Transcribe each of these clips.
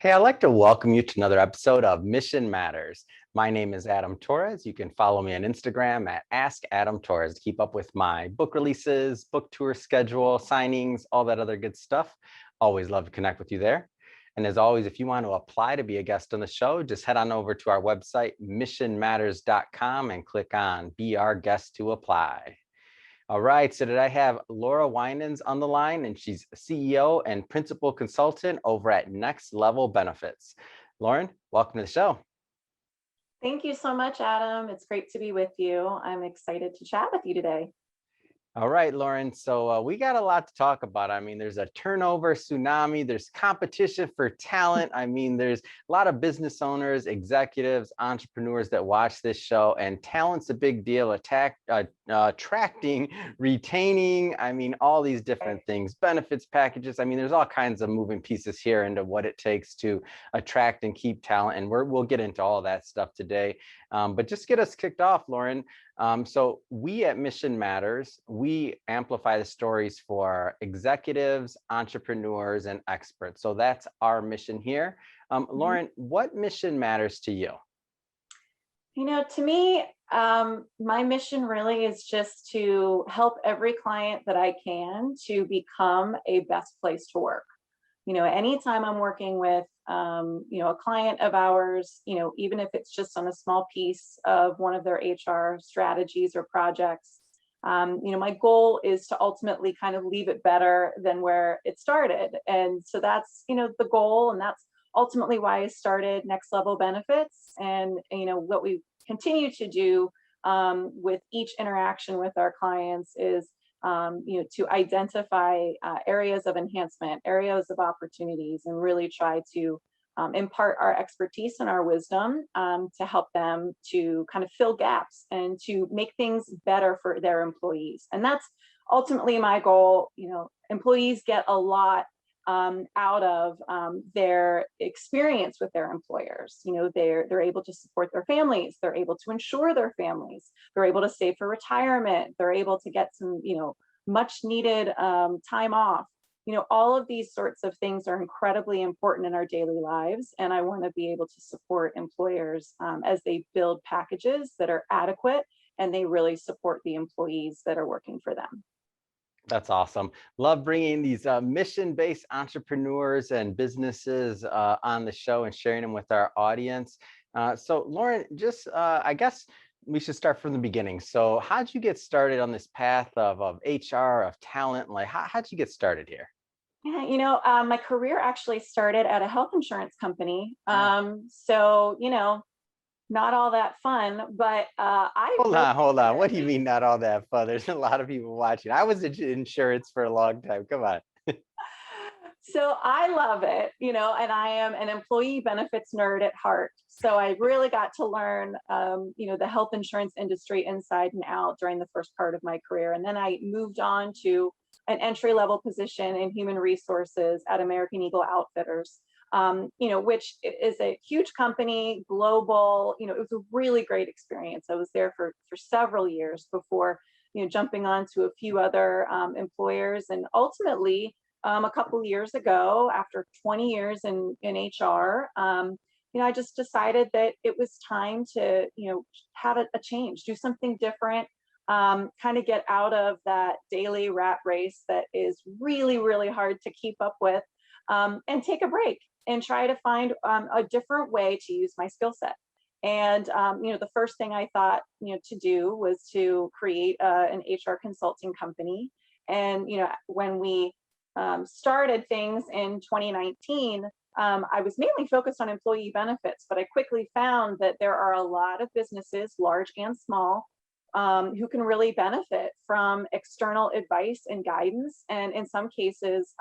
Hey, I'd like to welcome you to another episode of Mission Matters. My name is Adam Torres. You can follow me on Instagram at Ask Adam Torres to keep up with my book releases, book tour schedule, signings, all that other good stuff. Always love to connect with you there. And as always, if you want to apply to be a guest on the show, just head on over to our website, missionmatters.com, and click on Be Our Guest to apply. All right, so today I have Laura Winans on the line, and she's CEO and principal consultant over at Next Level Benefits. Lauren, welcome to the show. Thank you so much, Adam. It's great to be with you. I'm excited to chat with you today. All right, Lauren. So we got a lot to talk about. I mean, there's a turnover tsunami. There's competition for talent. I mean, there's a lot of business owners, executives, entrepreneurs that watch this show, and talent's a big deal. Attracting, retaining. I mean, all these different things, benefits packages. I mean, there's all kinds of moving pieces here into what it takes to attract and keep talent. And we'll get into all that stuff today. But just get us kicked off, Lauren. So we at Mission Matters, we amplify the stories for executives, entrepreneurs, and experts. So that's our mission here. Lauren, what mission matters to you? You know, to me, my mission really is just to help every client that I can to become a best place to work. You know, anytime I'm working with, a client of ours, even if it's just on a small piece of one of their HR strategies or projects, my goal is to ultimately kind of leave it better than where it started. And so that's, the goal. And that's ultimately why I started Next Level Benefits. And, what we continue to do with each interaction with our clients is to identify areas of enhancement, areas of opportunities, and really try to impart our expertise and our wisdom to help them to kind of fill gaps and to make things better for their employees. And that's ultimately my goal. Employees get a lot out of their experience with their employers. They're able to support their families. They're able to insure their families. They're able to save for retirement. They're able to get some, much needed time off. All of these sorts of things are incredibly important in our daily lives. And I want to be able to support employers as they build packages that are adequate and they really support the employees that are working for them. That's awesome. Love bringing these mission-based entrepreneurs and businesses on the show and sharing them with our audience. So Lauren, just I guess we should start from the beginning. So how'd you get started on this path of HR, of talent? Like how'd you get started here? Yeah, my career actually started at a health insurance company. Not all that fun, but Hold on. What do you mean not all that fun? There's a lot of people watching. I was in insurance for a long time. Come on. So I love it, and I am an employee benefits nerd at heart. So I really got to learn, the health insurance industry inside and out during the first part of my career. And then I moved on to an entry-level position in human resources at American Eagle Outfitters. Which is a huge company, global. It was a really great experience. I was there for several years before, jumping on to a few other employers. And ultimately, a couple of years ago, after 20 years in HR, I just decided that it was time to, have a change, do something different, kind of get out of that daily rat race that is really, really hard to keep up with, and take a break and try to find a different way to use my skill set. And, the first thing I thought, to do was to create an HR consulting company. And, when we started things in 2019, I was mainly focused on employee benefits, but I quickly found that there are a lot of businesses, large and small, who can really benefit from external advice and guidance, and in some cases,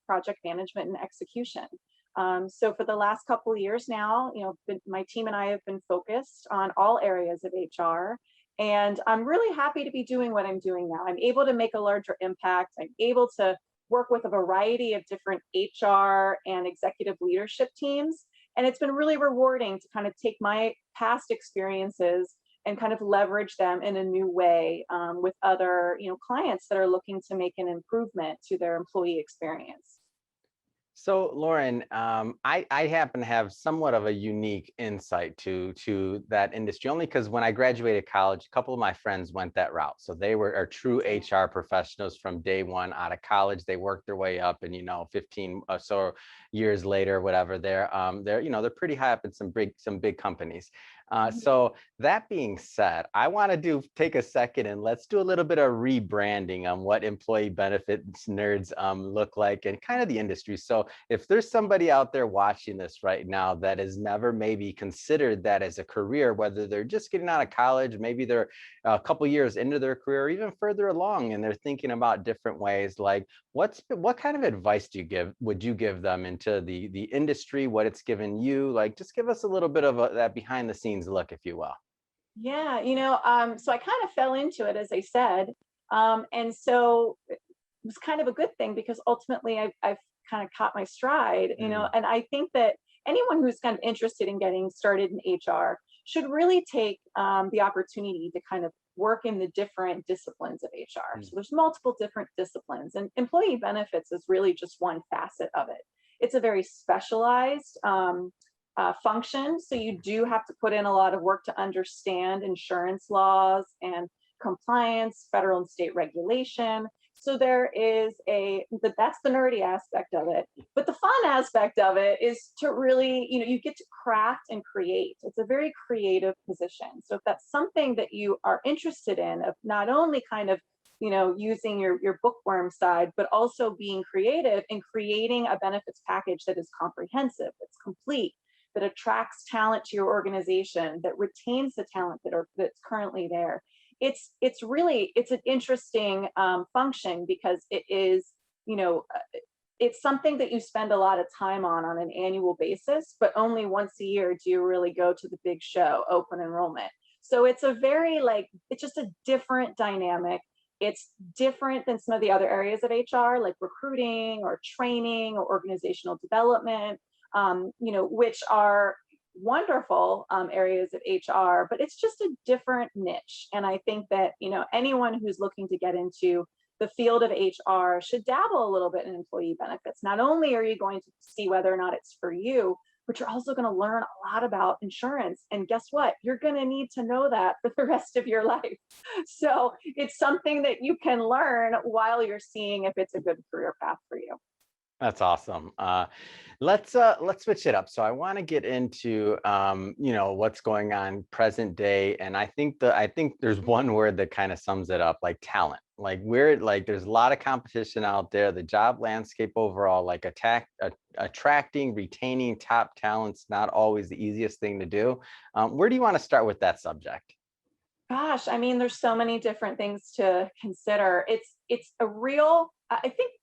project management and execution. So for the last couple of years now, my team and I have been focused on all areas of HR, and I'm really happy to be doing what I'm doing now. I'm able to make a larger impact. I'm able to work with a variety of different HR and executive leadership teams, and it's been really rewarding to kind of take my past experiences and kind of leverage them in a new way with other clients that are looking to make an improvement to their employee experience. So, Lauren, I happen to have somewhat of a unique insight to that industry, only because when I graduated college, a couple of my friends went that route. So they are true HR professionals from day one out of college. They worked their way up, and 15 or so years later, whatever, they're pretty high up in some big companies. Mhm. So that being said, I want to take a second and let's do a little bit of rebranding on what employee benefits nerds look like and kind of the industry. So if there's somebody out there watching this right now that has never maybe considered that as a career, whether they're just getting out of college, maybe they're a couple years into their career, or even further along, and they're thinking about different ways, like what kind of advice would you give them into the industry, what it's given you? Like, just give us a little bit of that behind the scenes look, if you will. Yeah, so I kind of fell into it, as I said. And so it was kind of a good thing because ultimately I've kind of caught my stride, Mm, and I think that anyone who's kind of interested in getting started in HR should really take the opportunity to kind of work in the different disciplines of HR. mm, So there's multiple different disciplines, and employee benefits is really just one facet of it. It's a very specialized function. So you do have to put in a lot of work to understand insurance laws and compliance, federal and state regulation. So there is that's the nerdy aspect of it. But the fun aspect of it is to really, you get to craft and create. It's a very creative position. So if that's something that you are interested in, of not only kind of using your bookworm side, but also being creative and creating a benefits package that is comprehensive, that's complete, that attracts talent to your organization, that retains the talent that's currently there. It's an interesting function because it is, you know it's something that you spend a lot of time on an annual basis, but only once a year do you really go to the big show, open enrollment. So it's it's just a different dynamic. It's different than some of the other areas of HR, like recruiting or training or organizational development, which are wonderful areas of HR, but it's just a different niche. And I think that, anyone who's looking to get into the field of HR should dabble a little bit in employee benefits. Not only are you going to see whether or not it's for you, but you're also going to learn a lot about insurance. And guess what? You're going to need to know that for the rest of your life. So it's something that you can learn while you're seeing if it's a good career path for you. that's awesome. Let's switch it up. So I want to get into what's going on present day, and I think there's one word that kind of sums it up, like talent. Like there's a lot of competition out there. The job landscape overall, like attracting, retaining top talent's not always the easiest thing to do. Where do you want to start with that subject? Gosh, I mean, there's so many different things to consider. It's a real, I think,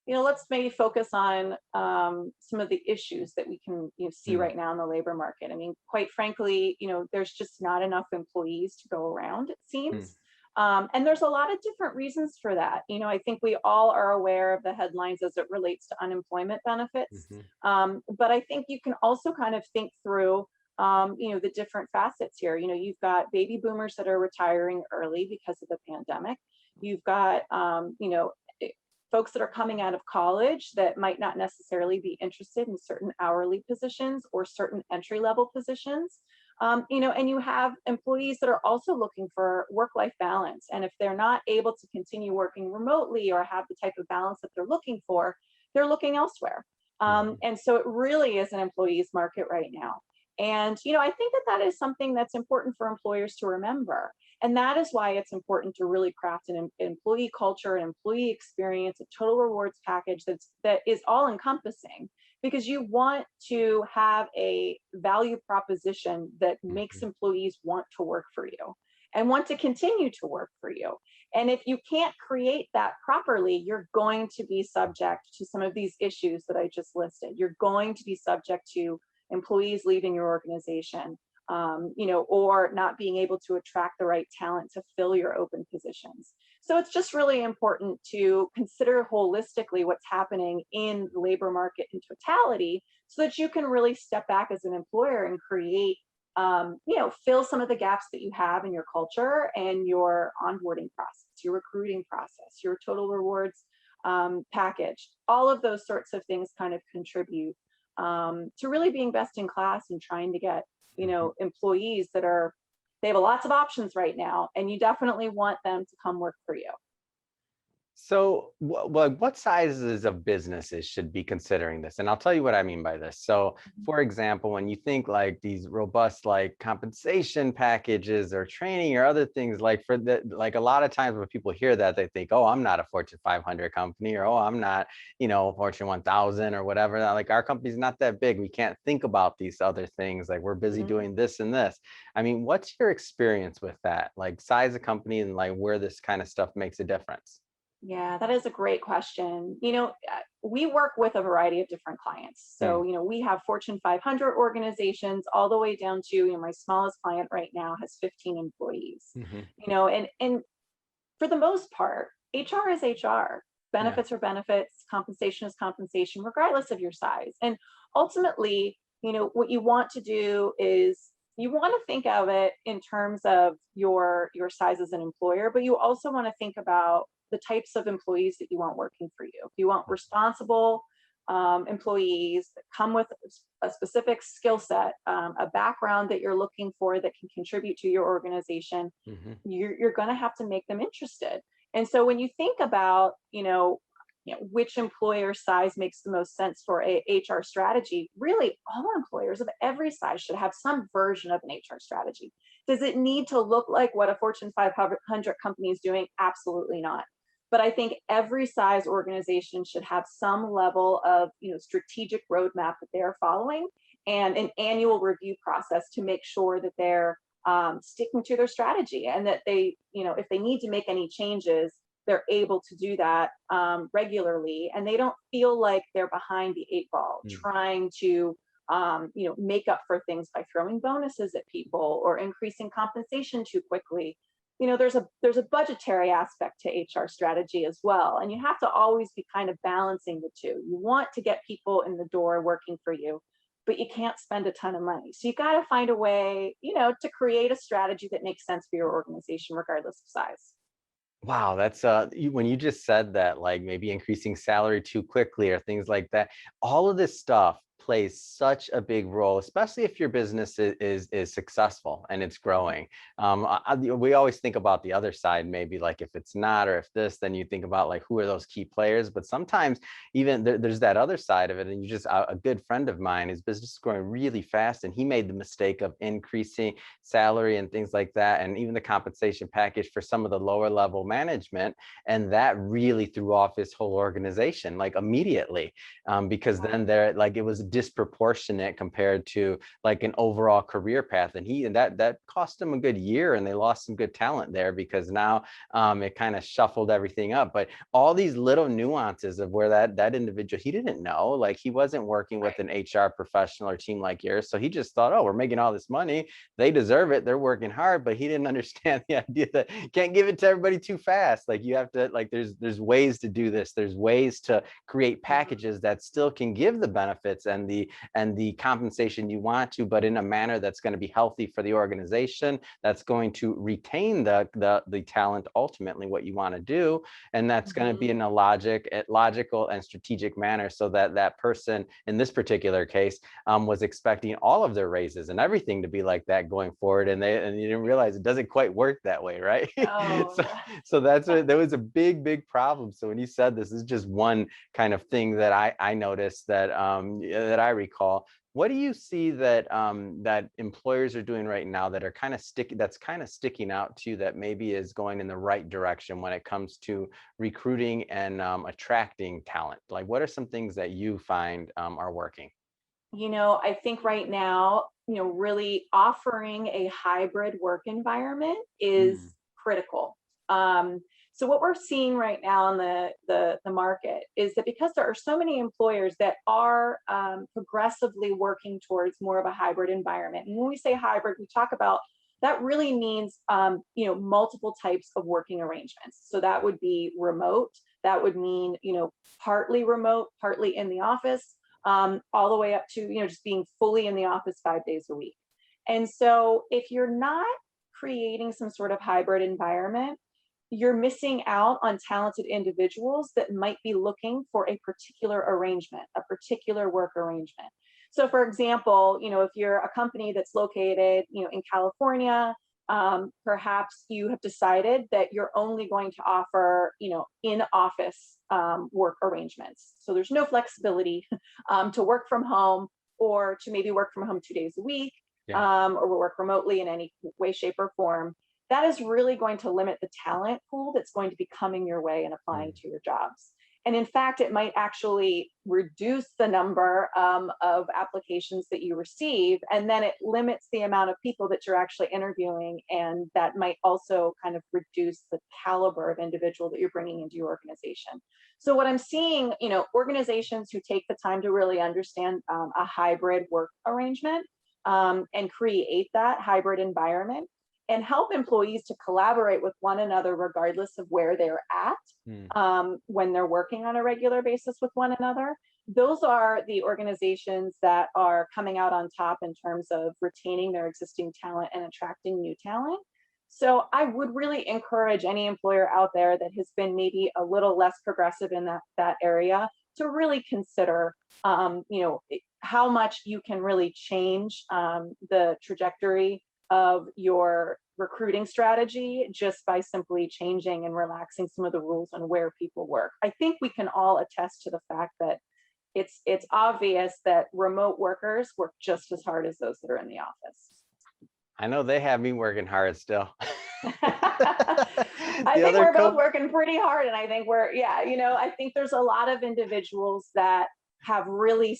let's maybe focus on some of the issues that we can see Mm, right now in the labor market. I mean, quite frankly, there's just not enough employees to go around, it mm, seems. And there's a lot of different reasons for that. I think we all are aware of the headlines as it relates to unemployment benefits. mhm, But I think you can also kind of think through the different facets here. You've got baby boomers that are retiring early because of the pandemic. You've got, folks that are coming out of college that might not necessarily be interested in certain hourly positions or certain entry level positions. And you have employees that are also looking for work-life balance. And if they're not able to continue working remotely or have the type of balance that they're looking for, they're looking elsewhere. mhm. And so it really is an employees market right now. And, I think that is something that's important for employers to remember. And that is why it's important to really craft an employee culture, an employee experience, a total rewards package that is all encompassing, because you want to have a value proposition that makes Mhm. employees want to work for you and want to continue to work for you. And if you can't create that properly, you're going to be subject to some of these issues that I just listed. You're going to be subject to employees leaving your organization, or not being able to attract the right talent to fill your open positions. So it's just really important to consider holistically what's happening in the labor market in totality so that you can really step back as an employer and create, fill some of the gaps that you have in your culture and your onboarding process, your recruiting process, your total rewards package. All of those sorts of things kind of contribute to really being best in class and trying to get, employees they have lots of options right now, and you definitely want them to come work for you. So, what sizes of businesses should be considering this? And I'll tell you what I mean by this. So, for example, when you think like these robust like compensation packages or training or other things, like for the like a lot of times when people hear that, they think, oh, I'm not a Fortune 500 company, or oh, I'm not, Fortune 1000 or whatever. Like our company's not that big. We can't think about these other things. Like we're busy Mhm. doing this and this. I mean, what's your experience with that? Like size of company and like where this kind of stuff makes a difference? Yeah, that is a great question. We work with a variety of different clients. Hmm. So, we have Fortune 500 organizations all the way down to, my smallest client right now has 15 employees. Hmm. And for the most part, HR is HR. Yeah. Benefits are benefits, compensation is compensation, regardless of your size. And ultimately, what you want to do is you want to think of it in terms of your size as an employer, but you also want to think about the types of employees that you want working for you. You want responsible employees that come with a specific skill set, a background that you're looking for that can contribute to your organization. Hmm. You're going to have to make them interested. And so when you think about, which employer size makes the most sense for a HR strategy, really all employers of every size should have some version of an HR strategy. Does it need to look like what a Fortune 500 company is doing? Absolutely not. But I think every size organization should have some level of, strategic roadmap that they're following and an annual review process to make sure that they're sticking to their strategy, and that they, if they need to make any changes, they're able to do that regularly, and they don't feel like they're behind the eight ball trying to make up for things by throwing bonuses at people or increasing compensation too quickly. There's a budgetary aspect to HR strategy as well, and you have to always be kind of balancing the two. You want to get people in the door working for you, but you can't spend a ton of money. So you got to find a way, to create a strategy that makes sense for your organization, regardless of size. Wow, that's when you just said that, like maybe increasing salary too quickly or things like that. All of this stuff plays such a big role, especially if your business is successful and it's growing. We always think about the other side, maybe like if it's not or if this, then you think about like who are those key players. But sometimes even there's that other side of it. And you just a good friend of mine, his business is growing really fast, and he made the mistake of increasing salary and things like that, and even the compensation package for some of the lower level management, and that really threw off his whole organization like immediately, because then they're like it was disproportionate compared to like an overall career path, and that cost him a good year, and they lost some good talent there because now it kind of shuffled everything up. But all these little nuances of where that individual, he didn't know, like he wasn't working with an HR professional or team like yours, so he just thought, oh, we're making all this money, they deserve it, they're working hard. But he didn't understand the idea that you can't give it to everybody too fast. Like you have to, like there's ways to do this, there's ways to create packages that still can give the benefits and the compensation you want to, but in a manner that's going to be healthy for the organization, that's going to retain the talent, ultimately what you want to do, and that's going to be in a logical and strategic manner, so that that person in this particular case was expecting all of their raises and everything to be like that going forward, and you didn't realize it doesn't quite work that way, right? Oh, so yeah. so that was a big problem. So when you said this is just one kind of thing that I noticed that I recall. What do you see that employers are doing right now that are that's kind of sticking out to you, that maybe is going in the right direction when it comes to recruiting and attracting talent? Like, what are some things that you find are working? I think right now, really offering a hybrid work environment is Mm, critical. Um, so what we're seeing right now in the market is that because there are so many employers that are progressively working towards more of a hybrid environment. And when we say hybrid, we talk about that really means multiple types of working arrangements. So that would be remote. That would mean partly remote, partly in the office, all the way up to just being fully in the office 5 days a week. And so if you're not creating some sort of hybrid environment, you're missing out on talented individuals that might be looking for a particular arrangement, a particular work arrangement. So for example, if you're a company that's located, in California, perhaps you have decided that you're only going to offer, in-office work arrangements. So there's no flexibility to work from home, or to maybe work from home 2 days a week, Yeah. or work remotely in any way, shape, or form. That is really going to limit the talent pool that's going to be coming your way and applying Mm. to your jobs. And in fact, it might actually reduce the number of applications that you receive, and then it limits the amount of people that you're actually interviewing, and that might also kind of reduce the caliber of individual that you're bringing into your organization. So what I'm seeing, organizations who take the time to really understand a hybrid work arrangement, and create that hybrid environment, and help employees to collaborate with one another regardless of where they're at, Mm. when they're working on a regular basis with one another. Those are the organizations that are coming out on top in terms of retaining their existing talent and attracting new talent. So I would really encourage any employer out there that has been maybe a little less progressive in that area to really consider, how much you can really change the trajectory of your recruiting strategy just by simply changing and relaxing some of the rules on where people work. I think we can all attest to the fact that it's obvious that remote workers work just as hard as those that are in the office. I know they have me working hard still. I The think other we're both co working pretty hard, and I think I think there's a lot of individuals that have really,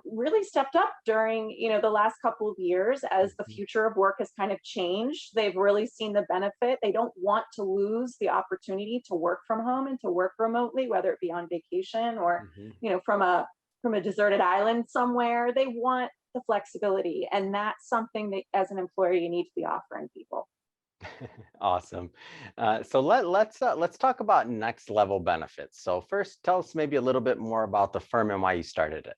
really stepped up during, the last couple of years as the Mhm. future of work has kind of changed. They've really seen the benefit. They don't want to lose the opportunity to work from home and to work remotely, whether it be on vacation or, Mhm. from a deserted island somewhere. They want the flexibility, and that's something that as an employer you need to be offering people. Awesome. So let's talk about next level benefits. So first, tell us maybe a little bit more about the firm and why you started it.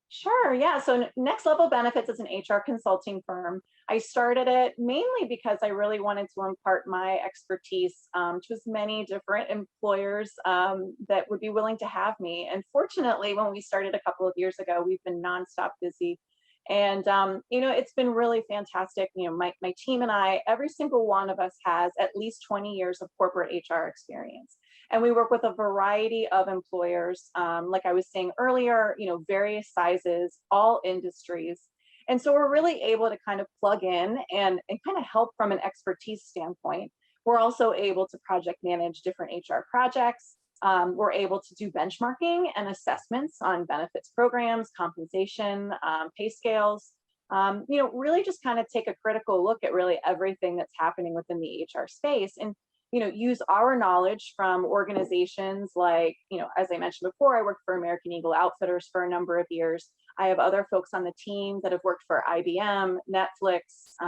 Sure. Yeah. So Next Level Benefits is an HR consulting firm. I started it mainly because I really wanted to impart my expertise to as many different employers that would be willing to have me. And fortunately, when we started a couple of years ago, we've been nonstop busy. And, it's been really fantastic. My team and I, every single one of us has at least 20 years of corporate HR experience. And we work with a variety of employers, like I was saying earlier, various sizes, all industries. And so we're really able to kind of plug in and kind of help from an expertise standpoint. We're also able to project manage different HR projects. We're able to do benchmarking and assessments on benefits programs, compensation, pay scales. Really just kind of take a critical look at really everything that's happening within the HR space, and use our knowledge from organizations like, as I mentioned before, I worked for American Eagle Outfitters for a number of years. I have other folks on the team that have worked for IBM, Netflix,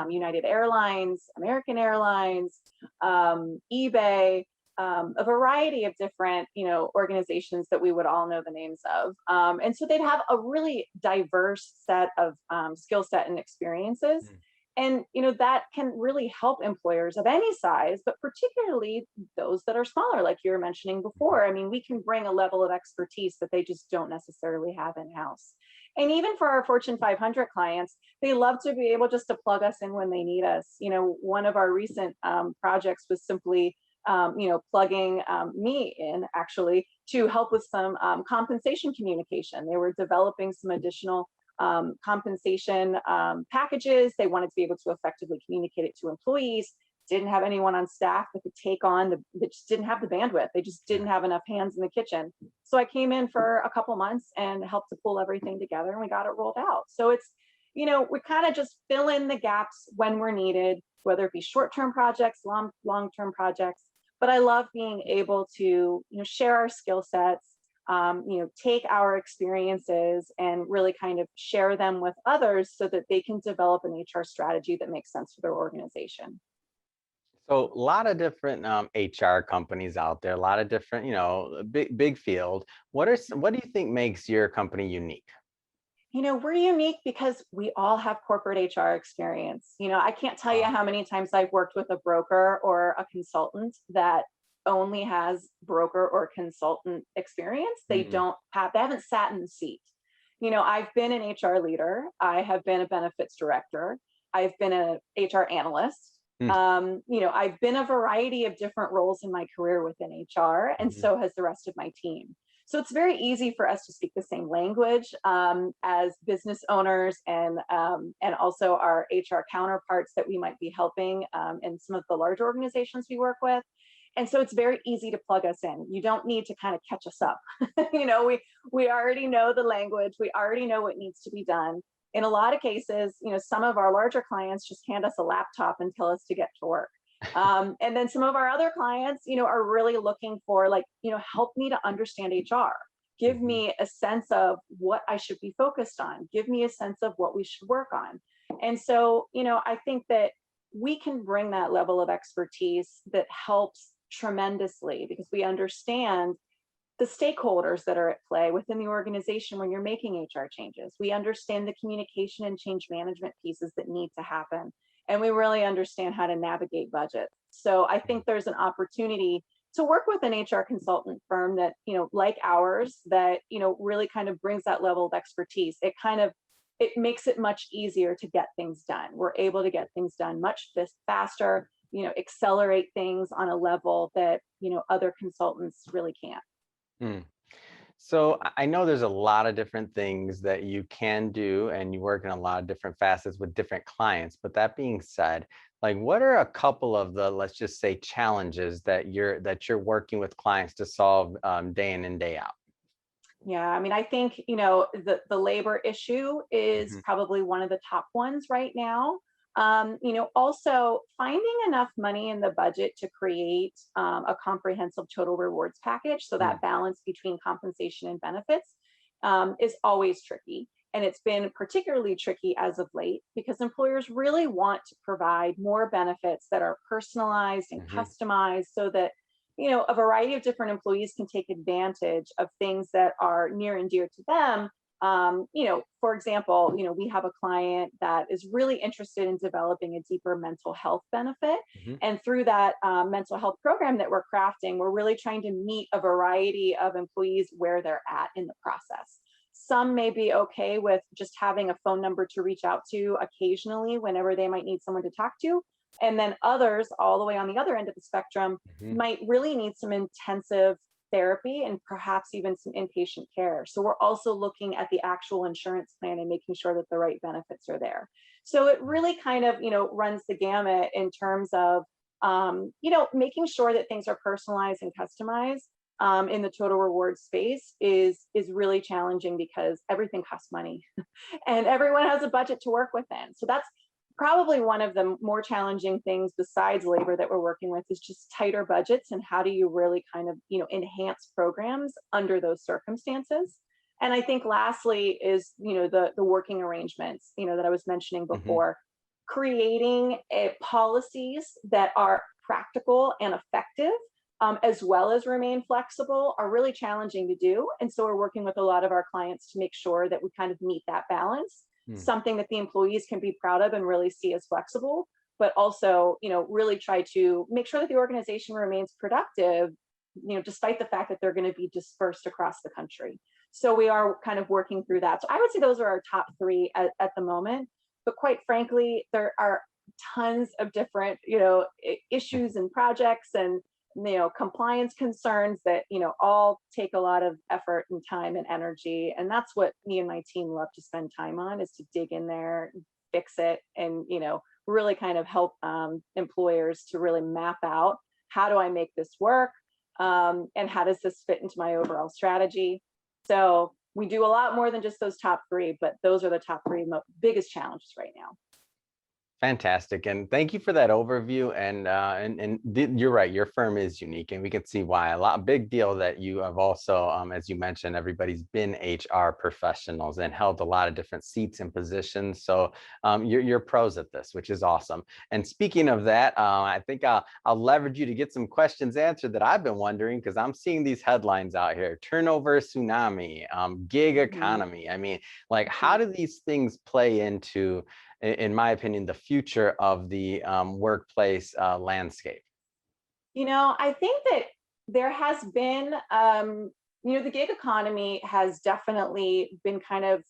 United Airlines, American Airlines, eBay, a variety of different, organizations that we would all know the names of. And so they'd have a really diverse set of skill set and experiences. Mm. And that can really help employers of any size, but particularly those that are smaller, like you were mentioning before. I mean, we can bring a level of expertise that they just don't necessarily have in-house. And even for our Fortune 500 clients, they love to be able just to plug us in when they need us. One of our recent projects was simply plugging me in actually to help with some compensation communication. They were developing some additional compensation packages. They wanted to be able to effectively communicate it to employees. Didn't have anyone on staff that could take on they just didn't have the bandwidth. They just didn't have enough hands in the kitchen. So I came in for a couple months and helped to pull everything together, and we got it rolled out. So it's, we kind of just fill in the gaps when we're needed, whether it be short-term projects, long-term projects. But I love being able to, share our skill sets, take our experiences and really kind of share them with others so that they can develop an HR strategy that makes sense for their organization. So a lot of different HR companies out there, a lot of different, big field. What do you think makes your company unique? We're unique because we all have corporate HR experience. I can't tell you Wow. how many times I've worked with a broker or a consultant that only has broker or consultant experience. They Mm, they haven't sat in the seat. I've been an HR leader. I have been a benefits director. I've been a HR analyst. mm, I've been a variety of different roles in my career within HR, and mhm, so has the rest of my team. So it's very easy for us to speak the same language as business owners and also our HR counterparts that we might be helping in some of the large organizations we work with. And so it's very easy to plug us in. You don't need to kind of catch us up. We already know the language. We already know what needs to be done. In a lot of cases, some of our larger clients just hand us a laptop and tell us to get to work. And then some of our other clients, are really looking for like, help me to understand HR. Give mhm, me a sense of what I should be focused on. Give me a sense of what we should work on. And so, I think that we can bring that level of expertise that helps tremendously because we understand the stakeholders that are at play within the organization when you're making HR changes. We understand the communication and change management pieces that need to happen. And we really understand how to navigate budgets. So I mm, think there's an opportunity to work with an HR consultant firm that, like ours, that, really kind of brings that level of expertise. It makes it much easier to get things done. We're able to get things done much faster, accelerate things on a level that, other consultants really can't. mm. So I know there's a lot of different things that you can do, and you work in a lot of different facets with different clients. But that being said, like what are a couple of the, let's just say, challenges that you're working with clients to solve day in and day out? Yeah, I mean, I think, the labor issue is Mhm, probably one of the top ones right now. Also finding enough money in the budget to create a comprehensive total rewards package. So mm, that balance between compensation and benefits is always tricky. And it's been particularly tricky as of late because employers really want to provide more benefits that are personalized and mhm, customized so that a variety of different employees can take advantage of things that are near and dear to them. For example, we have a client that is really interested in developing a deeper mental health benefit. mhm, And through that mental health program that we're crafting, we're really trying to meet a variety of employees where they're at in the process. Some may be okay with just having a phone number to reach out to occasionally whenever they might need someone to talk to. And then others, all the way on the other end of the spectrum, mhm, might really need some intensive therapy and perhaps even some inpatient care. So we're also looking at the actual insurance plan and making sure that the right benefits are there. So it really kind of, runs the gamut in terms of, making sure that things are personalized and customized in the total reward space is really challenging because everything costs money and everyone has a budget to work within. So that's probably one of the more challenging things besides labor that we're working with is just tighter budgets and how do you really kind of enhance programs under those circumstances. And I think lastly is the working arrangements that I was mentioning mhm, before, creating policies that are practical and effective, as well as remain flexible, are really challenging to do. And so we're working with a lot of our clients to make sure that we kind of meet that balance, mm, something that the employees can be proud of and really see as flexible, but also, really try to make sure that the organization remains productive, despite the fact that they're going to be dispersed across the country. So we are kind of working through that. So I would say those are our top three at the moment. But quite frankly, there are tons of different, mm. issues and projects and compliance concerns that all take a lot of effort and time and energy, and that's what me and my team love to spend time on, is to dig in there, fix it, and really kind of help employers to really map out, how do I make this work, and how does this fit into my overall strategy. So we do a lot more than just those top three, but those are the top three biggest challenges right now. Fantastic, and thank you for that overview. You're right, your firm is unique, and we can see why. Big deal that you have also, as you mentioned, everybody's been HR professionals and held a lot of different seats and positions. So you're pros at this, which is awesome. And speaking of that, I think I'll leverage you to get some questions answered that I've been wondering because I'm seeing these headlines out here: turnover tsunami, gig Mhm, economy. I mean, like, how mhm. do these things play into, in my opinion, the future of the workplace landscape? I think that there has been, the gig economy has definitely been kind of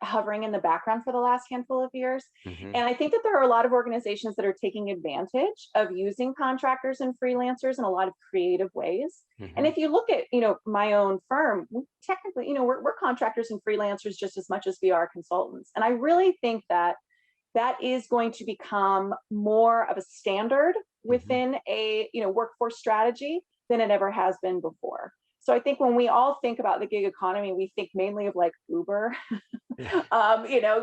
hovering in the background for the last handful of years. Hmm. And I think that there are a lot of organizations that are taking advantage of using contractors and freelancers in a lot of creative ways. And Hmm. if you look at, my own firm, we technically, we're contractors and freelancers just as much as we are consultants. And I really think that that is going to become more of a standard Hmm. within a workforce strategy than it ever has been before. So I think when we all think about the gig economy, we think mainly of like Uber.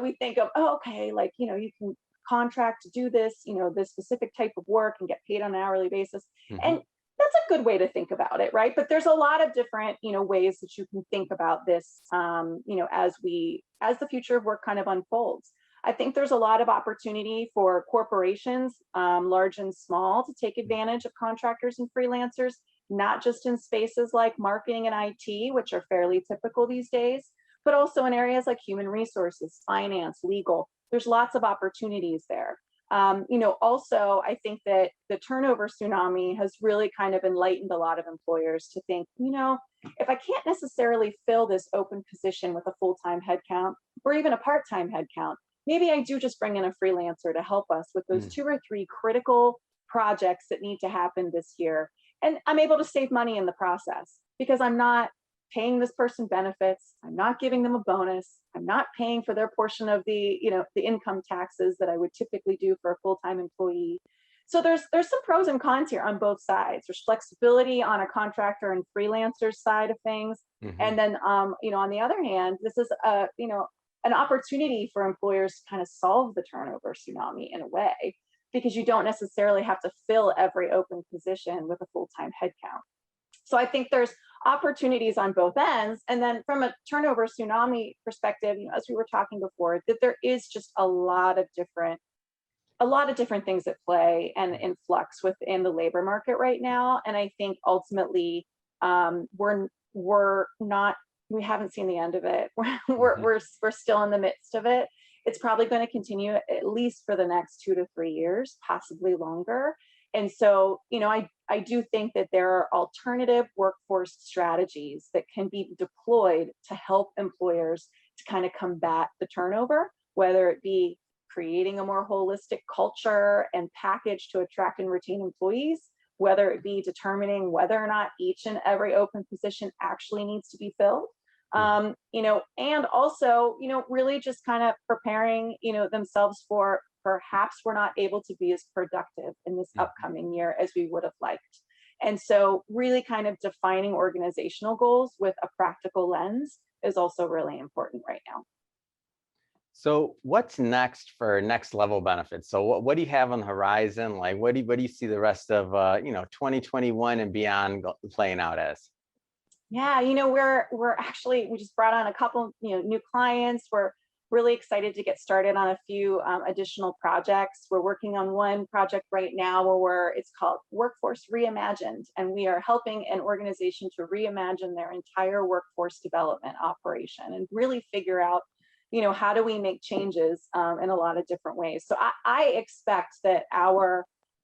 We think of, oh, okay, like you can contract to do this, this specific type of work and get paid on an hourly basis. Hmm. And that's a good way to think about it, right? But there's a lot of different ways that you can think about this, as the future of work kind of unfolds. I think there's a lot of opportunity for corporations, large and small, to take advantage of contractors and freelancers, not just in spaces like marketing and IT, which are fairly typical these days, but also in areas like human resources, finance, legal. There's lots of opportunities there. Also, I think that the turnover tsunami has really kind of enlightened a lot of employers to think, if I can't necessarily fill this open position with a full-time headcount or even a part-time headcount, maybe I do just bring in a freelancer to help us with those 2 or 3 critical projects that need to happen this year. And I'm able to save money in the process because I'm not paying this person benefits. I'm not giving them a bonus. I'm not paying for their portion of the income taxes that I would typically do for a full-time employee. So there's some pros and cons here on both sides. There's flexibility on a contractor and freelancer side of things. Hmm. And then, on the other hand, this is an opportunity for employers to kind of solve the turnover tsunami in a way, because you don't necessarily have to fill every open position with a full-time headcount. So I think there's opportunities on both ends. And then from a turnover tsunami perspective, as we were talking before, that there is just a lot of different things at play and in flux within the labor market right now. And I think ultimately, we're not we haven't seen the end of it. Hmm. We're still in the midst of it. It's probably going to continue at least for the next 2 to 3 years, possibly longer. And so, I do think that there are alternative workforce strategies that can be deployed to help employers to kind of combat the turnover, whether it be creating a more holistic culture and package to attract and retain employees, whether it be determining whether or not each and every open position actually needs to be filled. And also, really just kind of preparing, themselves for perhaps we're not able to be as productive in this Hmm. upcoming year as we would have liked. And so, really kind of defining organizational goals with a practical lens is also really important right now. So what's next for next level benefits? So what do you have on the horizon? Like what do you see the rest of 2021 and beyond playing out as? Yeah, we just brought on a couple, new clients. We're really excited to get started on a few additional projects. We're working on one project right now it's called Workforce Reimagined, and we are helping an organization to reimagine their entire workforce development operation and really figure out, how do we make changes in a lot of different ways. So I expect that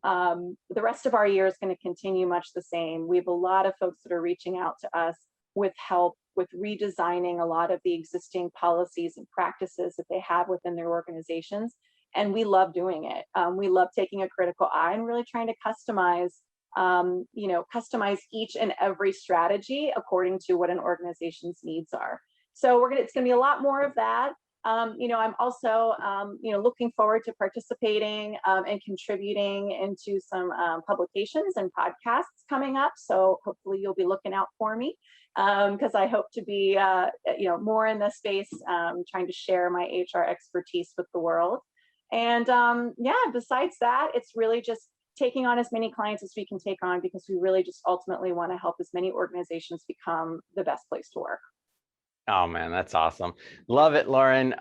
the rest of our year is going to continue much the same. We have a lot of folks that are reaching out to us with help with redesigning a lot of the existing policies and practices that they have within their organizations. And we love doing it. We love taking a critical eye and really trying to customize each and every strategy according to what an organization's needs are. So it's going to be a lot more of that. I'm also, looking forward to participating and contributing into some publications and podcasts coming up. So hopefully you'll be looking out for me, because I hope to be, more in this space, trying to share my HR expertise with the world. And yeah, besides that, it's really just taking on as many clients as we can take on, because we really just ultimately want to help as many organizations become the best place to work. Oh man, that's awesome. Love it, Lauren.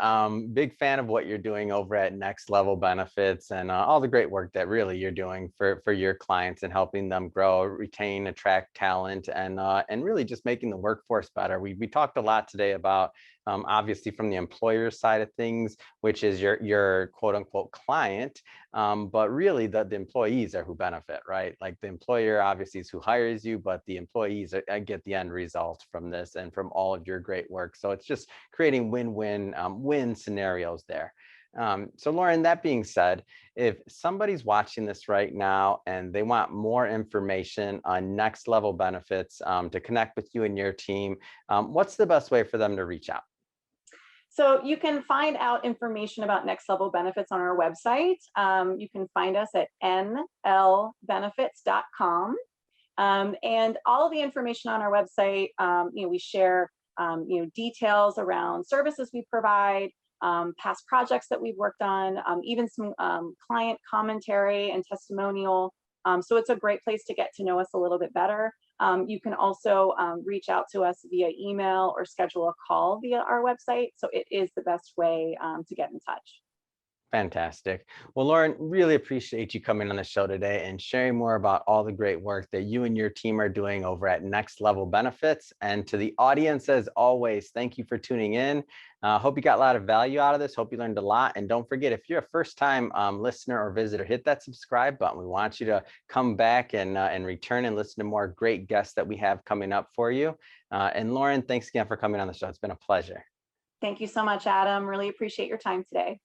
Big fan of what you're doing over at Next Level Benefits and all the great work that really you're doing for your clients and helping them grow, retain, attract talent, and really just making the workforce better. We talked a lot today about obviously from the employer side of things, which is your quote unquote client. But really the employees are who benefit, right? Like the employer obviously is who hires you, but the employees get the end result from this and from all of your great work. So it's just creating win-win win scenarios there. So Lauren, that being said, if somebody's watching this right now and they want more information on next level benefits to connect with you and your team, what's the best way for them to reach out? So you can find out information about Next Level Benefits on our website. You can find us at nlbenefits.com. And all of the information on our website, we share, details around services we provide, past projects that we've worked on, even some client commentary and testimonial. So it's a great place to get to know us a little bit better. You can also reach out to us via email or schedule a call via our website. So it is the best way to get in touch. Fantastic. Well, Lauren, really appreciate you coming on the show today and sharing more about all the great work that you and your team are doing over at Next Level Benefits. And to the audience, as always, thank you for tuning in. Hope you got a lot of value out of this. Hope you learned a lot. And don't forget, if you're a first-time listener or visitor, hit that subscribe button. We want you to come back and return and listen to more great guests that we have coming up for you. And Lauren, thanks again for coming on the show. It's been a pleasure. Thank you so much, Adam. Really appreciate your time today.